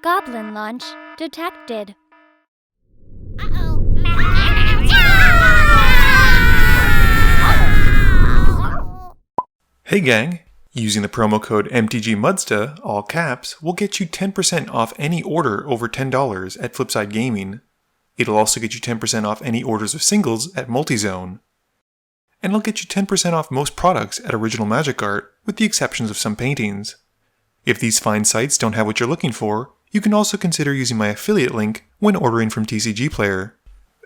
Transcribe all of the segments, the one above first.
Goblin launch detected. Hey gang! Using the promo code MTGMudsta, all caps, will get you 10% off any order over $10 at Flipside Gaming. It'll also get you 10% off any orders of singles at Multizone. And it'll get you 10% off most products at Original Magic Art, with the exceptions of some paintings. If these fine sites don't have what you're looking for, you can also consider using my affiliate link when ordering from TCG Player.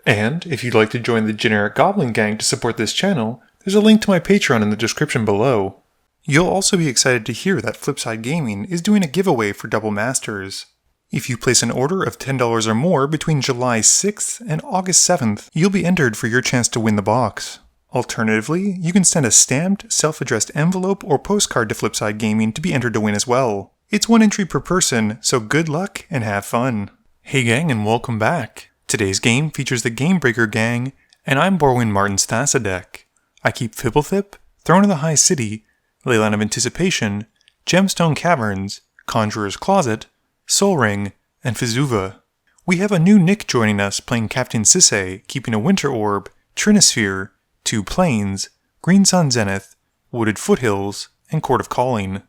And if you'd like to join the generic Goblin Gang to support this channel, there's a link to my Patreon in the description below. You'll also be excited to hear that Flipside Gaming is doing a giveaway for Double Masters. If you place an order of $10 or more between July 6th and August 7th, you'll be entered for your chance to win the box. Alternatively, you can send a stamped, self-addressed envelope or postcard to Flipside Gaming to be entered to win as well. It's one entry per person, so good luck and have fun. Hey gang, and welcome back. Today's game features the Gamebreaker gang, and I'm borrowing Martin's Thassa deck. I keep Fibblethip, Throne of the High City, Leyline of Anticipation, Gemstone Caverns, Conjurer's Closet, Sol Ring, and Fizuva. We have a new Nick joining us playing Captain Sisay, keeping a Winter Orb, Trinisphere, 2 Plains, Green Sun Zenith, Wooded Foothills, and Court of Calling.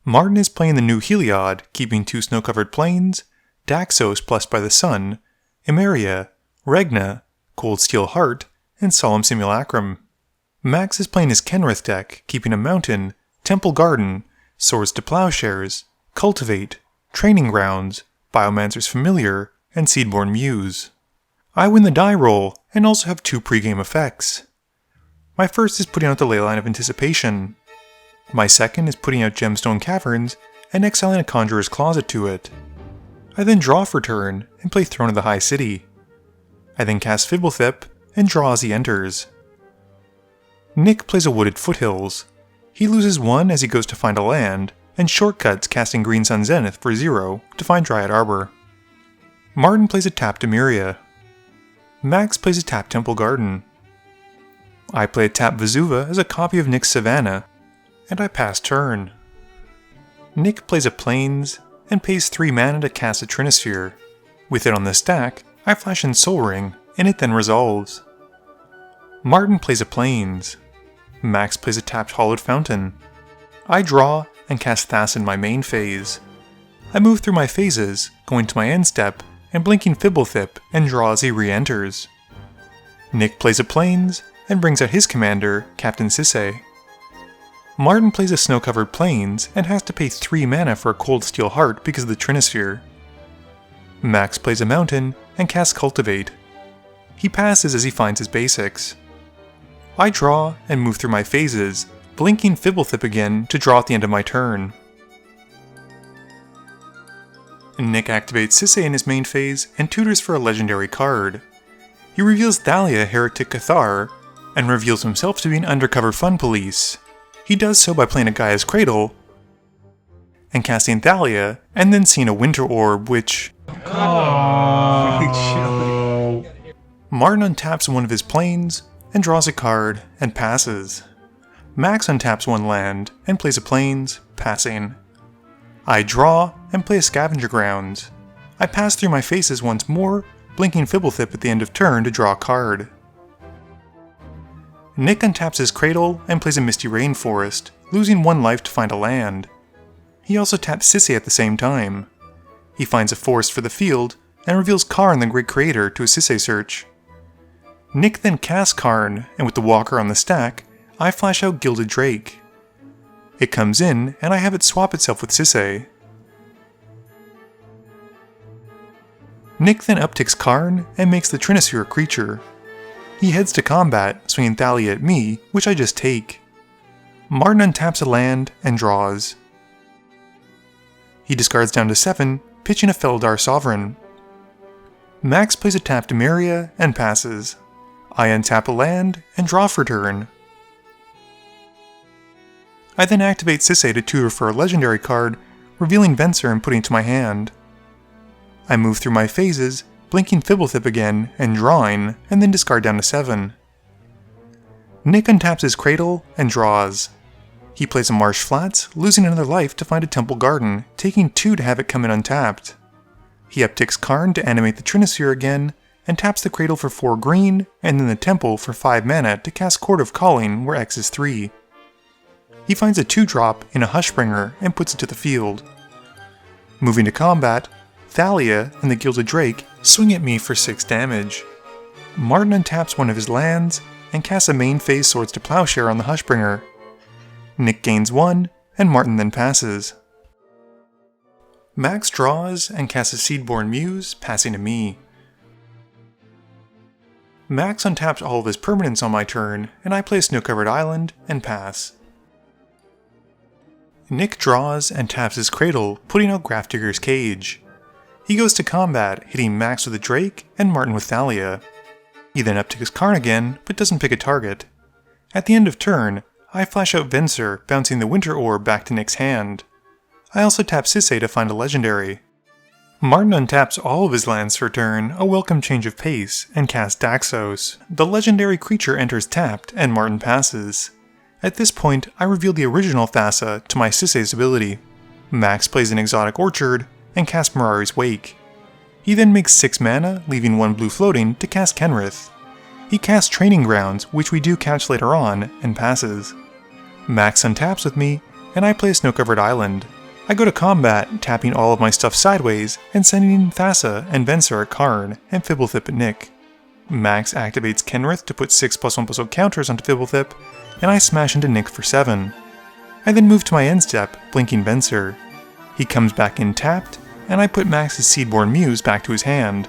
Martin is playing the new Heliod, keeping 2 Snow-Covered Plains, Daxos blessed by the Sun, Emeria, Regna, Cold Steel Heart, and Solemn Simulacrum. Max is playing his Kenrith deck, keeping a Mountain, Temple Garden, Swords to Plowshares, Cultivate, Training Grounds, Biomancer's Familiar, and Seedborn Muse. I win the die roll, and also have 2 pregame effects. My first is putting out the Leyline of Anticipation. My second is putting out Gemstone Caverns, and exiling a Conjurer's Closet to it. I then draw for turn, and play Throne of the High City. I then cast Fibblethip, and draw as he enters. Nick plays a Wooded Foothills. He loses 1 as he goes to find a land, and shortcuts casting Green Sun Zenith for 0 to find Dryad Arbor. Martin plays a tapped Emeria. Max plays a tapped Temple Garden. I play a tapped Fizuva as a copy of Nick's Savannah, and I pass turn. Nick plays a Plains, and pays 3 mana to cast a Trinisphere. With it on the stack, I flash in Sol Ring, and it then resolves. Martin plays a Plains. Max plays a tapped Hollowed Fountain. I draw and cast Thassa in my main phase. I move through my phases, going to my end step, and blinking Fibblethip and draw as he re-enters. Nick plays a Plains, and brings out his commander, Captain Sisay. Martin plays a Snow-Covered Plains, and has to pay 3 mana for a Cold Steel Heart because of the Trinisphere. Max plays a Mountain, and casts Cultivate. He passes as he finds his basics. I draw and move through my phases, blinking Fibblethip again to draw at the end of my turn. Nick activates Sisay in his main phase and tutors for a legendary card. He reveals Thalia Heretic Cathar, and reveals himself to be an undercover fun police. He does so by playing a Gaia's Cradle, and casting Thalia, and then seeing a Winter Orb, which... Martin untaps one of his planes, and draws a card, and passes. Max untaps 1 land, and plays a Plains, passing. I draw, and play a Scavenger Grounds. I pass through my phases once more, blinking Fibblethip at the end of turn to draw a card. Nick untaps his Cradle, and plays a Misty Rainforest, losing 1 life to find a land. He also taps Sisay at the same time. He finds a forest for the field, and reveals Karn the Great Creator to a Sisay search. Nick then casts Karn, and with the Walker on the stack, I flash out Gilded Drake. It comes in, and I have it swap itself with Sisay. Nick then upticks Karn, and makes the Trinisphere a creature. He heads to combat, swinging Thalia at me, which I just take. Martin untaps a land, and draws. He discards down to 7, pitching a Felidar Sovereign. Max plays a tapped Emeria, and passes. I untap a land, and draw for turn. I then activate Sisay to tutor for a legendary card, revealing Venser and putting it to my hand. I move through my phases, blinking Fibblethip again, and drawing, and then discard down to 7. Nick untaps his Cradle, and draws. He plays a Marsh Flats, losing another life to find a Temple Garden, taking 2 to have it come in untapped. He upticks Karn to animate the Trinosphere again, and taps the Cradle for 4 green, and then the Temple for 5 mana to cast Chord of Calling where X is 3. He finds a 2-drop in a Hushbringer and puts it to the field. Moving to combat, Thalia and the Gilded Drake swing at me for 6 damage. Martin untaps one of his lands, and casts a main phase Swords to Plowshare on the Hushbringer. Nick gains 1, and Martin then passes. Max draws and casts a Seedborn Muse, passing to me. Max untaps all of his permanents on my turn, and I play Snow-Covered Island and pass. Nick draws and taps his Cradle, putting out Grafdigger's Cage. He goes to combat, hitting Max with a Drake and Martin with Thalia. He then upticks Karn again, but doesn't pick a target. At the end of turn, I flash out Venser, bouncing the Winter Orb back to Nick's hand. I also tap Sisay to find a legendary. Martin untaps all of his lands for turn, a welcome change of pace, and casts Daxos. The legendary creature enters tapped, and Martin passes. At this point, I reveal the original Thassa to my Sisay's ability. Max plays an Exotic Orchard, and casts Mirari's Wake. He then makes 6 mana, leaving 1 blue floating, to cast Kenrith. He casts Training Grounds, which we do catch later on, and passes. Max untaps with me, and I play Snow-Covered Island. I go to combat, tapping all of my stuff sideways, and sending Thassa and Venser at Karn, and Fibblethip at Nick. Max activates Kenrith to put 6+1/+0 counters onto Fibblethip, and I smash into Nick for 7. I then move to my end step, blinking Venser. He comes back in tapped, and I put Max's Seedborn Muse back to his hand.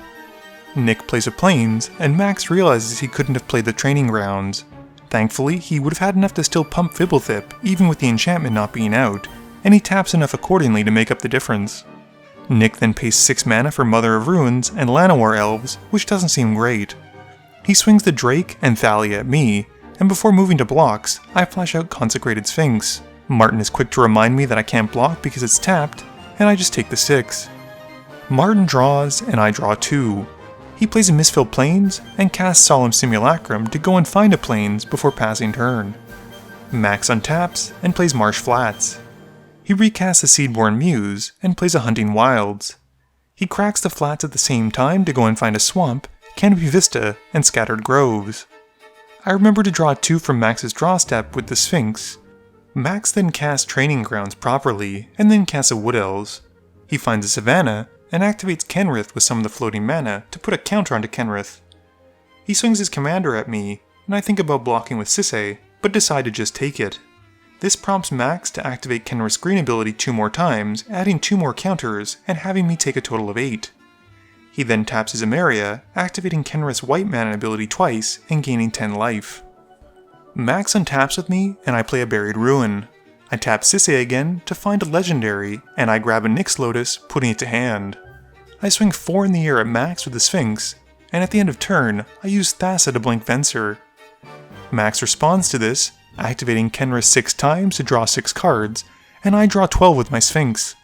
Nick plays a Plains, and Max realizes he couldn't have played the Training Grounds. Thankfully, he would have had enough to still pump Fibblethip, even with the enchantment not being out, and he taps enough accordingly to make up the difference. Nick then pays 6 mana for Mother of Ruins and Llanowar Elves, which doesn't seem great. He swings the Drake and Thalia at me, and before moving to blocks, I flash out Consecrated Sphinx. Martin is quick to remind me that I can't block because it's tapped, and I just take the 6. Martin draws, and I draw 2. He plays a Mistfilled Plains, and casts Solemn Simulacrum to go and find a Plains before passing turn. Max untaps, and plays Marsh Flats. He recasts the Seedborn Muse, and plays a Hunting Wilds. He cracks the flats at the same time to go and find a Swamp, Canopy Vista, and Scattered Groves. I remember to draw 2 from Max's draw step with the Sphinx. Max then casts Training Grounds properly, and then casts a Wood Elves. He finds a Savannah, and activates Kenrith with some of the floating mana to put a counter onto Kenrith. He swings his commander at me, and I think about blocking with Sisay, but decide to just take it. This prompts Max to activate Kenrith's green ability 2 more times, adding 2 more counters, and having me take a total of 8. He then taps his Emeria, activating Kenrith's white mana ability twice, and gaining 10 life. Max untaps with me, and I play a Buried Ruin. I tap Sisay again to find a legendary, and I grab a Nyx Lotus, putting it to hand. I swing 4 in the air at Max with the Sphinx, and at the end of turn, I use Thassa to blink Venser. Max responds to this, activating Kenrith 6 times to draw 6 cards, and I draw 12 with my Sphinx.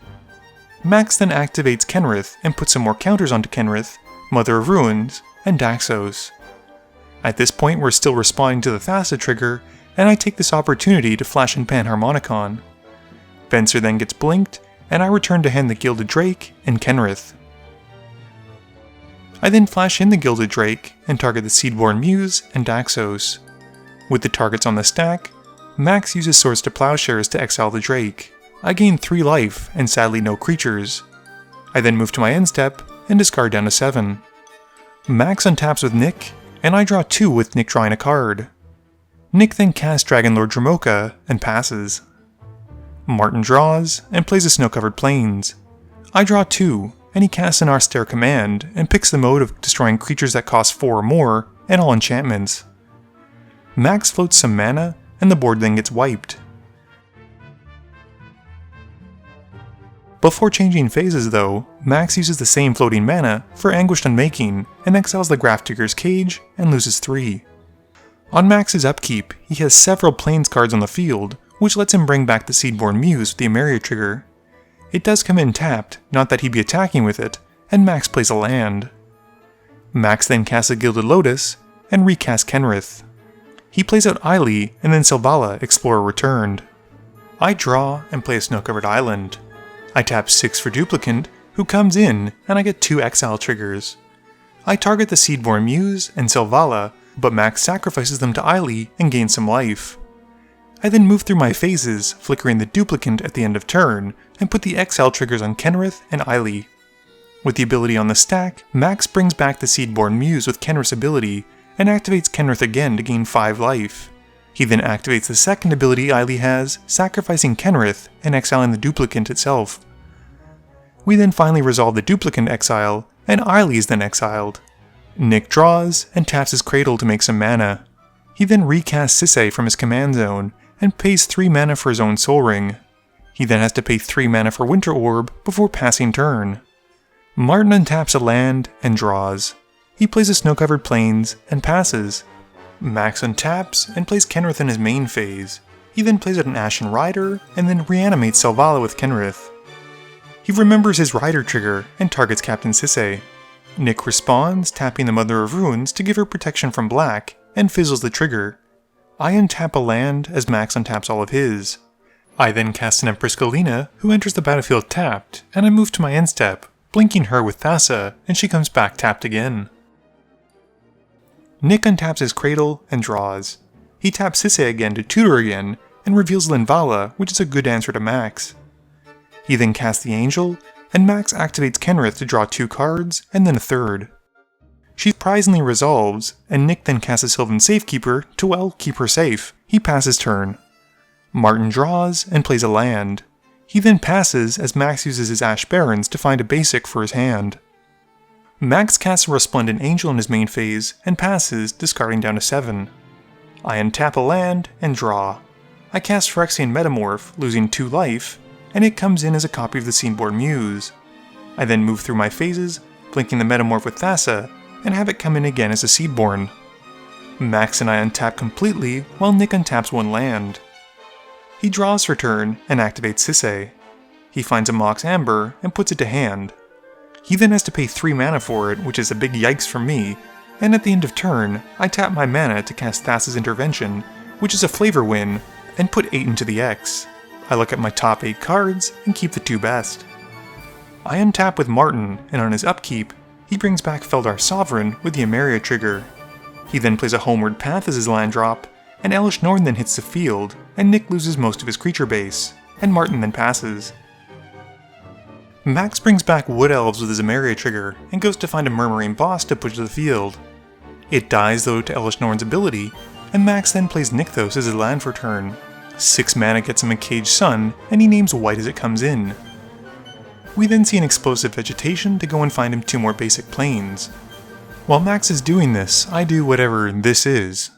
Max then activates Kenrith and puts some more counters onto Kenrith, Mother of Ruins, and Daxos. At this point we're still responding to the Thassa trigger, and I take this opportunity to flash in Panharmonicon. Venser then gets blinked, and I return to hand the Gilded Drake and Kenrith. I then flash in the Gilded Drake and target the Seedborn Muse and Daxos. With the targets on the stack, Max uses Swords to Plowshares to exile the Drake. I gain 3 life and sadly no creatures. I then move to my end step and discard down to 7. Max untaps with Nick, and I draw 2 with Nick drawing a card. Nick then casts Dragonlord Dromoka and passes. Martin draws and plays a Snow-Covered Plains. I draw 2, and he casts an Austere Command and picks the mode of destroying creatures that cost 4 or more and all enchantments. Max floats some mana, and the board then gets wiped. Before changing phases though, Max uses the same floating mana for Anguished Unmaking and exiles the Grafdigger's Cage and loses 3. On Max's upkeep, he has several Plains cards on the field, which lets him bring back the Seedborn Muse with the Emeria trigger. It does come in tapped, not that he'd be attacking with it, and Max plays a land. Max then casts a Gilded Lotus, and recasts Kenrith. He plays out Eiley, and then Selvala, Explorer Returned. I draw and play a Snow-Covered Island. I tap 6 for Duplicant, who comes in, and I get 2 exile triggers. I target the Seedborn Muse and Selvala, but Max sacrifices them to Eiley and gains some life. I then move through my phases, flickering the duplicant at the end of turn, and put the exile triggers on Kenrith and Eiley. With the ability on the stack, Max brings back the Seedborn Muse with Kenrith's ability, and activates Kenrith again to gain 5 life. He then activates the second ability Eiley has, sacrificing Kenrith and exiling the duplicant itself. We then finally resolve the duplicant exile, and Eiley is then exiled. Nick draws, and taps his Cradle to make some mana. He then recasts Sisay from his command zone, and pays 3 mana for his own Soul Ring. He then has to pay 3 mana for Winter Orb before passing turn. Martin untaps a land, and draws. He plays a Snow-Covered Plains, and passes. Max untaps, and plays Kenrith in his main phase. He then plays out an Ashen Rider, and then reanimates Selvala with Kenrith. He remembers his Rider trigger, and targets Captain Sisay. Nick responds, tapping the Mother of Ruins to give her protection from black, and fizzles the trigger. I untap a land as Max untaps all of his. I then cast an Empress Galena, who enters the battlefield tapped, and I move to my end step, blinking her with Thassa, and she comes back tapped again. Nick untaps his Cradle and draws. He taps Sisay again to tutor again, and reveals Linvala, which is a good answer to Max. He then casts the Angel, and Max activates Kenrith to draw 2 cards, and then a third. She surprisingly resolves, and Nick then casts a Sylvan Safekeeper to, well, keep her safe. He passes turn. Martin draws, and plays a land. He then passes as Max uses his Ash Barrens to find a basic for his hand. Max casts a Resplendent Angel in his main phase, and passes, discarding down to 7. I untap a land, and draw. I cast Phyrexian Metamorph, losing 2 life, and it comes in as a copy of the Seedborn Muse. I then move through my phases, blinking the Metamorph with Thassa, and have it come in again as a Seedborn. Max and I untap completely, while Nick untaps 1 land. He draws for turn, and activates Sisay. He finds a Mox Amber, and puts it to hand. He then has to pay 3 mana for it, which is a big yikes for me, and at the end of turn, I tap my mana to cast Thassa's Intervention, which is a flavor win, and put 8 into the X. I look at my top 8 cards, and keep the 2 best. I untap with Martin, and on his upkeep, he brings back Feldar Sovereign with the Emeria trigger. He then plays a Homeward Path as his land drop, and Elesh Norn then hits the field, and Nick loses most of his creature base, and Martin then passes. Max brings back Wood Elves with his Emeria trigger, and goes to find a Murmuring Boss to push to the field. It dies though to Elesh Norn's ability, and Max then plays Nykthos as his land for turn. 6 mana gets him a Caged Sun, and he names white as it comes in. We then see an Explosive Vegetation to go and find him 2 more basic plains. While Max is doing this, I do whatever this is.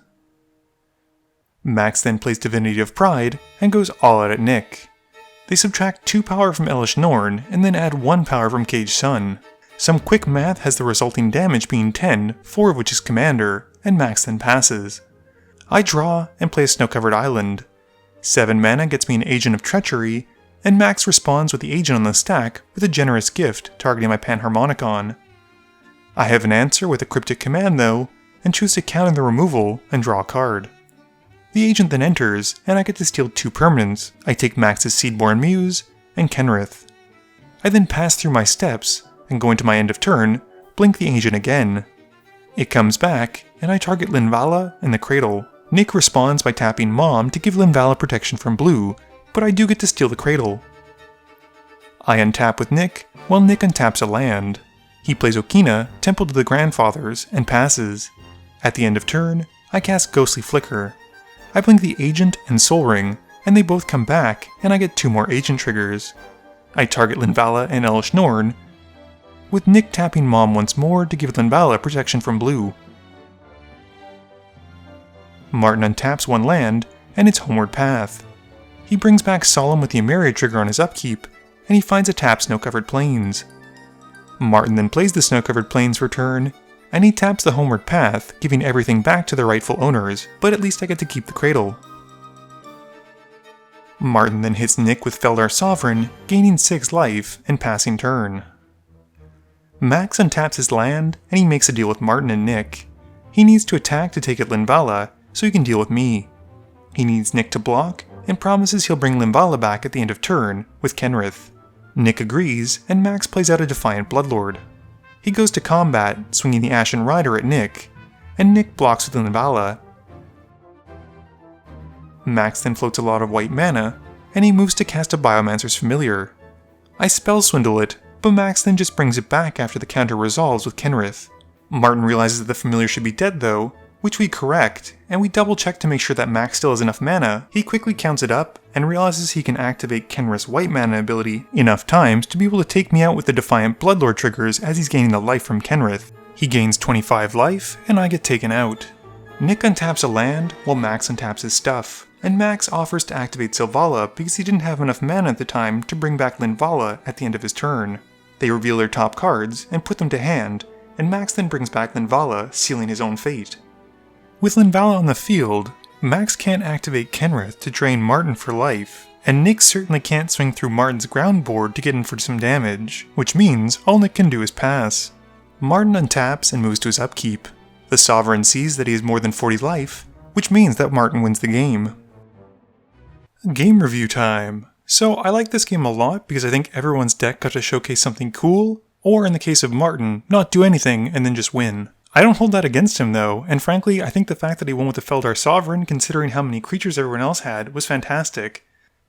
Max then plays Divinity of Pride, and goes all out at Nick. They subtract 2 power from Elesh Norn, and then add 1 power from Caged Sun. Some quick math has the resulting damage being 10, 4 of which is Commander, and Max then passes. I draw, and play a Snow-Covered Island. 7 mana gets me an Agent of Treachery, and Max responds with the Agent on the stack with a Generous Gift targeting my Panharmonicon. I have an answer with a Cryptic Command though, and choose to counter the removal and draw a card. The Agent then enters, and I get to steal 2 permanents. I take Max's Seedborn Muse, and Kenrith. I then pass through my steps, and going to my end of turn, blink the Agent again. It comes back, and I target Linvala and the Cradle. Nick responds by tapping Mom to give Linvala protection from blue, but I do get to steal the Cradle. I untap with Nick, while Nick untaps a land. He plays Okina, Temple to the Grandfathers, and passes. At the end of turn, I cast Ghostly Flicker. I blink the Agent and Soul Ring, and they both come back, and I get 2 more Agent triggers. I target Linvala and Elesh Norn, with Nick tapping Mom once more to give Linvala protection from blue. Martin untaps 1 land, and it's Homeward Path. He brings back Solemn with the Emeria trigger on his upkeep, and he finds a tap Snow-Covered Plains. Martin then plays the Snow-Covered Plains for turn, and he taps the Homeward Path, giving everything back to their rightful owners, but at least I get to keep the Cradle. Martin then hits Nick with Feldar Sovereign, gaining 6 life, and passing turn. Max untaps his land, and he makes a deal with Martin and Nick. He needs to attack to take at Linvala, so he can deal with me. He needs Nick to block, and promises he'll bring Linvala back at the end of turn, with Kenrith. Nick agrees, and Max plays out a defiant Bloodlord. He goes to combat, swinging the Ashen Rider at Nick, and Nick blocks with Linvala. Max then floats a lot of white mana, and he moves to cast a Biomancer's Familiar. I spell swindle it, but Max then just brings it back after the counter resolves with Kenrith. Martin realizes that the Familiar should be dead though, which we correct, and we double check to make sure that Max still has enough mana. He quickly counts it up, and realizes he can activate Kenrith's white mana ability enough times to be able to take me out with the Defiant Bloodlord triggers as he's gaining the life from Kenrith. He gains 25 life, and I get taken out. Nick untaps a land, while Max untaps his stuff, and Max offers to activate Selvala because he didn't have enough mana at the time to bring back Linvala at the end of his turn. They reveal their top cards, and put them to hand, and Max then brings back Linvala, sealing his own fate. With Linvala on the field, Max can't activate Kenrith to drain Martin for life, and Nick certainly can't swing through Martin's ground board to get in for some damage, which means all Nick can do is pass. Martin untaps and moves to his upkeep. The Sovereign sees that he has more than 40 life, which means that Martin wins the game. Game review time. So I like this game a lot because I think everyone's deck got to showcase something cool, or in the case of Martin, not do anything and then just win. I don't hold that against him though, and frankly I think the fact that he won with the Feldar Sovereign, considering how many creatures everyone else had, was fantastic.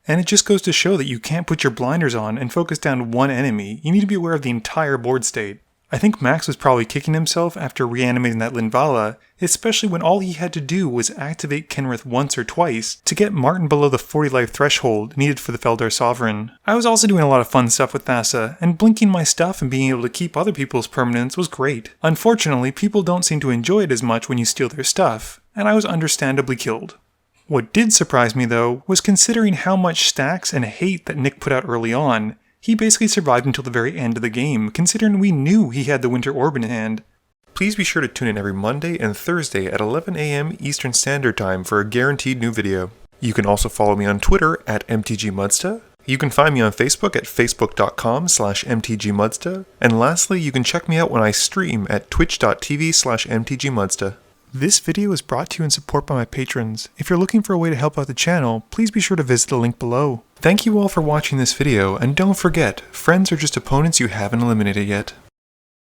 And it just goes to show that you can't put your blinders on and focus down one enemy, you need to be aware of the entire board state. I think Max was probably kicking himself after reanimating that Linvala, especially when all he had to do was activate Kenrith once or twice to get Martin below the 40 life threshold needed for the Feldar Sovereign. I was also doing a lot of fun stuff with Thassa, and blinking my stuff and being able to keep other people's permanents was great. Unfortunately, people don't seem to enjoy it as much when you steal their stuff, and I was understandably killed. What did surprise me though, was considering how much Stax and hate that Nick put out early on. He basically survived until the very end of the game, considering we knew he had the Winter Orb in hand. Please be sure to tune in every Monday and Thursday at 11 AM Eastern Standard Time for a guaranteed new video. You can also follow me on Twitter at MTGMudsta. You can find me on Facebook at facebook.com/MTGMudsta. And lastly, you can check me out when I stream at twitch.tv/MTGMudsta. This video is brought to you in support by my patrons. If you're looking for a way to help out the channel, please be sure to visit the link below. Thank you all for watching this video, and don't forget, friends are just opponents you haven't eliminated yet.